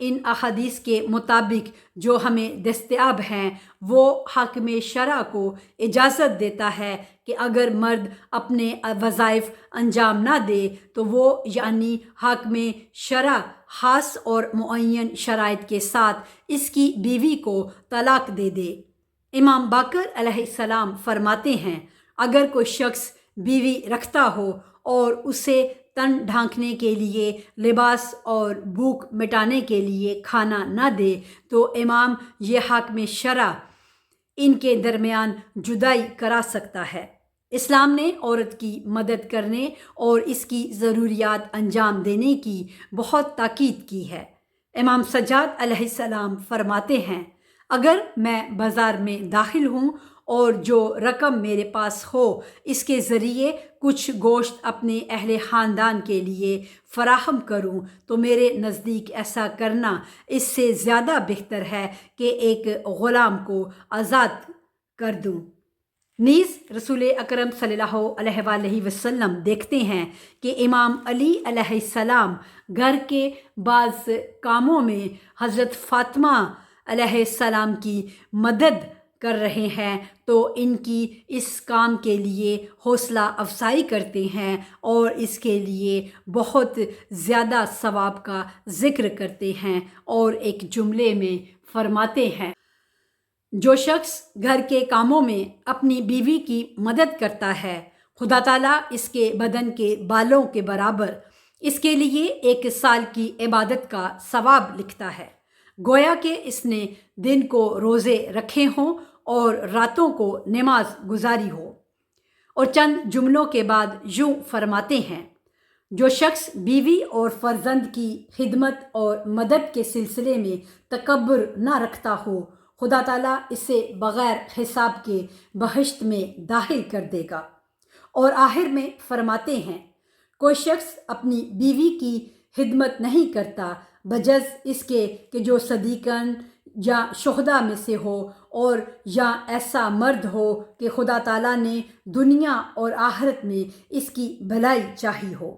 ان احادیث کے مطابق جو ہمیں دستیاب ہیں وہ حاکم شرع کو اجازت دیتا ہے کہ اگر مرد اپنے وظائف انجام نہ دے تو وہ یعنی حاکم شرع خاص اور معین شرائط کے ساتھ اس کی بیوی کو طلاق دے دے۔ امام باقر علیہ السلام فرماتے ہیں اگر کوئی شخص بیوی رکھتا ہو اور اسے تن ڈھانکنے کے لیے لباس اور بھوک مٹانے کے لیے کھانا نہ دے تو امام یہ حاکم شرع ان کے درمیان جدائی کرا سکتا ہے۔ اسلام نے عورت کی مدد کرنے اور اس کی ضروریات انجام دینے کی بہت تاکید کی ہے۔ امام سجاد علیہ السلام فرماتے ہیں اگر میں بازار میں داخل ہوں اور جو رقم میرے پاس ہو اس کے ذریعے کچھ گوشت اپنے اہل خاندان کے لیے فراہم کروں تو میرے نزدیک ایسا کرنا اس سے زیادہ بہتر ہے کہ ایک غلام کو آزاد کر دوں۔ نیز رسول اکرم صلی اللہ علیہ وآلہ وسلم دیکھتے ہیں کہ امام علی علیہ السلام گھر کے بعض کاموں میں حضرت فاطمہ علیہ السلام کی مدد کر رہے ہیں تو ان کی اس کام کے لیے حوصلہ افزائی کرتے ہیں اور اس کے لیے بہت زیادہ ثواب کا ذکر کرتے ہیں اور ایک جملے میں فرماتے ہیں جو شخص گھر کے کاموں میں اپنی بیوی کی مدد کرتا ہے خدا تعالیٰ اس کے بدن کے بالوں کے برابر اس کے لیے 1 سال کی عبادت کا ثواب لکھتا ہے، گویا کہ اس نے دن کو روزے رکھے ہوں اور راتوں کو نماز گزاری ہو۔ اور چند جملوں کے بعد یوں فرماتے ہیں جو شخص بیوی اور فرزند کی خدمت اور مدد کے سلسلے میں تکبر نہ رکھتا ہو خدا تعالیٰ اسے بغیر حساب کے بہشت میں داخل کر دے گا۔ اور آخر میں فرماتے ہیں کوئی شخص اپنی بیوی کی خدمت نہیں کرتا بجز اس کے کہ جو صدیقاً یا شہداء میں سے ہو اور یا ایسا مرد ہو کہ خدا تعالیٰ نے دنیا اور آخرت میں اس کی بھلائی چاہی ہو۔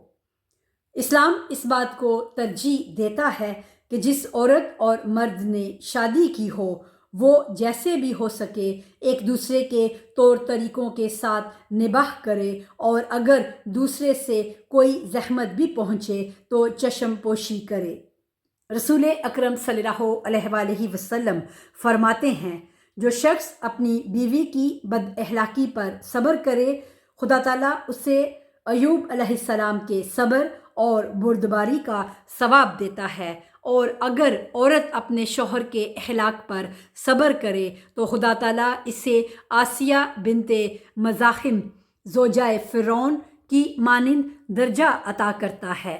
اسلام اس بات کو ترجیح دیتا ہے کہ جس عورت اور مرد نے شادی کی ہو وہ جیسے بھی ہو سکے ایک دوسرے کے طور طریقوں کے ساتھ نباہ کرے اور اگر دوسرے سے کوئی زحمت بھی پہنچے تو چشم پوشی کرے۔ رسول اکرم صلی اللہ علیہ وآلہ وسلم فرماتے ہیں جو شخص اپنی بیوی کی بد اخلاقی پر صبر کرے خدا تعالیٰ اسے ایوب علیہ السلام کے صبر اور بردباری کا ثواب دیتا ہے، اور اگر عورت اپنے شوہر کے اخلاق پر صبر کرے تو خدا تعالیٰ اسے آسیہ بنت مزاحم زوجہ فرعون کی مانند درجہ عطا کرتا ہے۔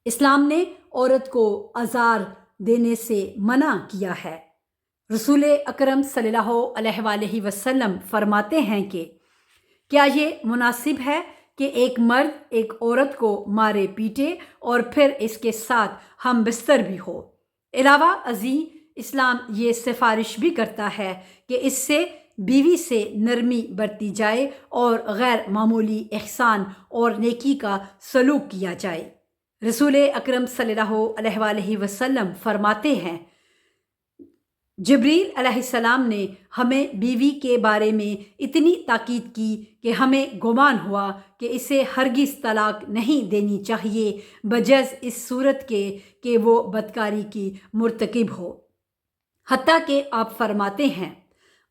اسلام نے عورت کو آزار دینے سے منع کیا ہے۔ رسول اکرم صلی اللہ علیہ وآلہ وسلم فرماتے ہیں کہ کیا یہ مناسب ہے کہ ایک مرد ایک عورت کو مارے پیٹے اور پھر اس کے ساتھ ہم بستر بھی ہو؟ علاوہ ازیں اسلام یہ سفارش بھی کرتا ہے کہ اس سے بیوی سے نرمی برتی جائے اور غیر معمولی احسان اور نیکی کا سلوک کیا جائے۔ رسول اکرم صلی اللہ علیہ وآلہ وسلم فرماتے ہیں جبریل علیہ السلام نے ہمیں بیوی کے بارے میں اتنی تاکید کی کہ ہمیں گمان ہوا کہ اسے ہرگز طلاق نہیں دینی چاہیے بجز اس صورت کے کہ وہ بدکاری کی مرتکب ہو۔ حتیٰ کہ آپ فرماتے ہیں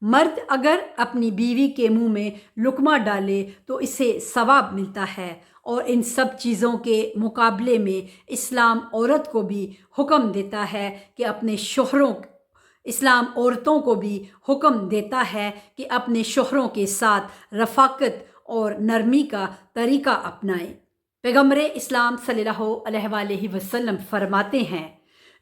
مرد اگر اپنی بیوی کے منہ میں لقمہ ڈالے تو اسے ثواب ملتا ہے، اور ان سب چیزوں کے مقابلے میں اسلام عورت کو بھی حکم دیتا ہے کہ اسلام عورتوں کو بھی حکم دیتا ہے کہ اپنے شوہروں کے ساتھ رفاقت اور نرمی کا طریقہ اپنائیں۔ پیغمبر اسلام صلی اللہ علیہ وآلہ وسلم فرماتے ہیں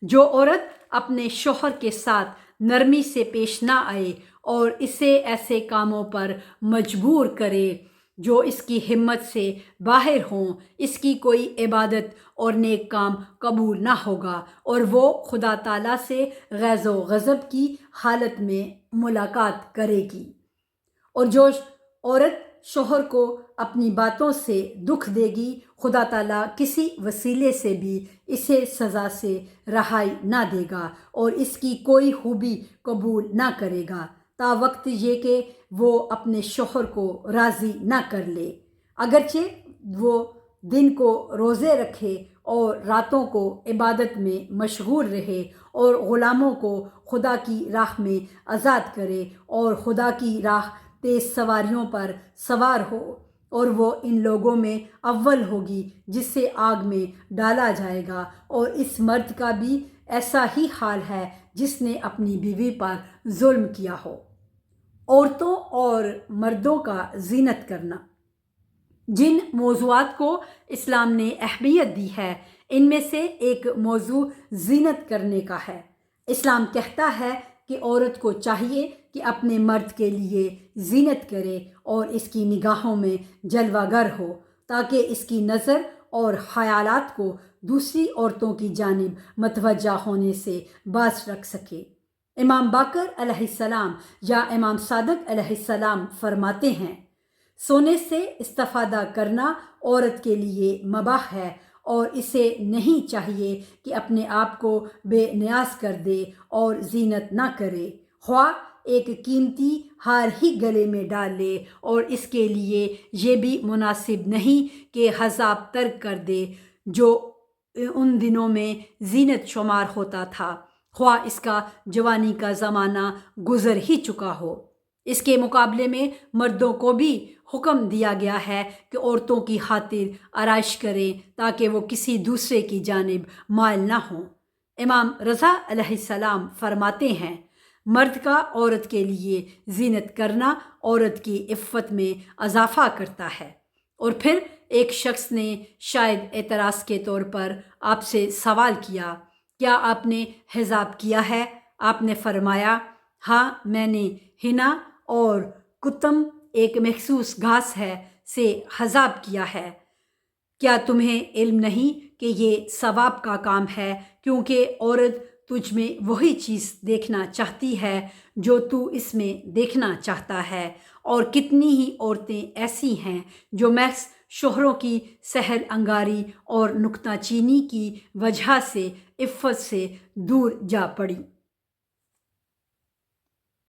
جو عورت اپنے شوہر کے ساتھ نرمی سے پیش نہ آئے اور اسے ایسے کاموں پر مجبور کرے جو اس کی ہمت سے باہر ہوں، اس کی کوئی عبادت اور نیک کام قبول نہ ہوگا اور وہ خدا تعالیٰ سے غیظ و غضب کی حالت میں ملاقات کرے گی۔ اور جو عورت شوہر کو اپنی باتوں سے دکھ دے گی، خدا تعالیٰ کسی وسیلے سے بھی اسے سزا سے رہائی نہ دے گا اور اس کی کوئی خوبی قبول نہ کرے گا تا وقت یہ کہ وہ اپنے شوہر کو راضی نہ کر لے، اگرچہ وہ دن کو روزے رکھے اور راتوں کو عبادت میں مشغول رہے اور غلاموں کو خدا کی راہ میں آزاد کرے اور خدا کی راہ تیز سواریوں پر سوار ہو، اور وہ ان لوگوں میں اول ہوگی جس سے آگ میں ڈالا جائے گا، اور اس مرد کا بھی ایسا ہی حال ہے جس نے اپنی بیوی پر ظلم کیا ہو۔ عورتوں اور مردوں کا زینت کرنا۔ جن موضوعات کو اسلام نے اہمیت دی ہے ان میں سے ایک موضوع زینت کرنے کا ہے۔ اسلام کہتا ہے کہ عورت کو چاہیے کہ اپنے مرد کے لیے زینت کرے اور اس کی نگاہوں میں جلوہ گر ہو تاکہ اس کی نظر اور خیالات کو دوسری عورتوں کی جانب متوجہ ہونے سے باز رکھ سکے۔ امام باقر علیہ السلام یا امام صادق علیہ السلام فرماتے ہیں، سونے سے استفادہ کرنا عورت کے لیے مباح ہے اور اسے نہیں چاہیے کہ اپنے آپ کو بے نیاز کر دے اور زینت نہ کرے، خواہ ایک قیمتی ہار ہی گلے میں ڈال لے، اور اس کے لیے یہ بھی مناسب نہیں کہ حجاب ترک کر دے جو ان دنوں میں زینت شمار ہوتا تھا، خواہ اس کا جوانی کا زمانہ گزر ہی چکا ہو۔ اس کے مقابلے میں مردوں کو بھی حکم دیا گیا ہے کہ عورتوں کی خاطر آرائش کریں تاکہ وہ کسی دوسرے کی جانب مائل نہ ہوں۔ امام رضا علیہ السلام فرماتے ہیں، مرد کا عورت کے لیے زینت کرنا عورت کی عفت میں اضافہ کرتا ہے۔ اور پھر ایک شخص نے شاید اعتراض کے طور پر آپ سے سوال کیا، کیا آپ نے حجاب کیا ہے؟ آپ نے فرمایا، ہاں میں نے ہنا اور کتم ایک مخصوص گھاس ہے سے حجاب کیا ہے۔ کیا تمہیں علم نہیں کہ یہ ثواب کا کام ہے، کیونکہ عورت تجھ میں وہی چیز دیکھنا چاہتی ہے جو تو اس میں دیکھنا چاہتا ہے، اور کتنی ہی عورتیں ایسی ہیں جو محض شوہروں کی سحر انگاری اور نکتہ چینی کی وجہ سے عفت سے دور جا پڑی۔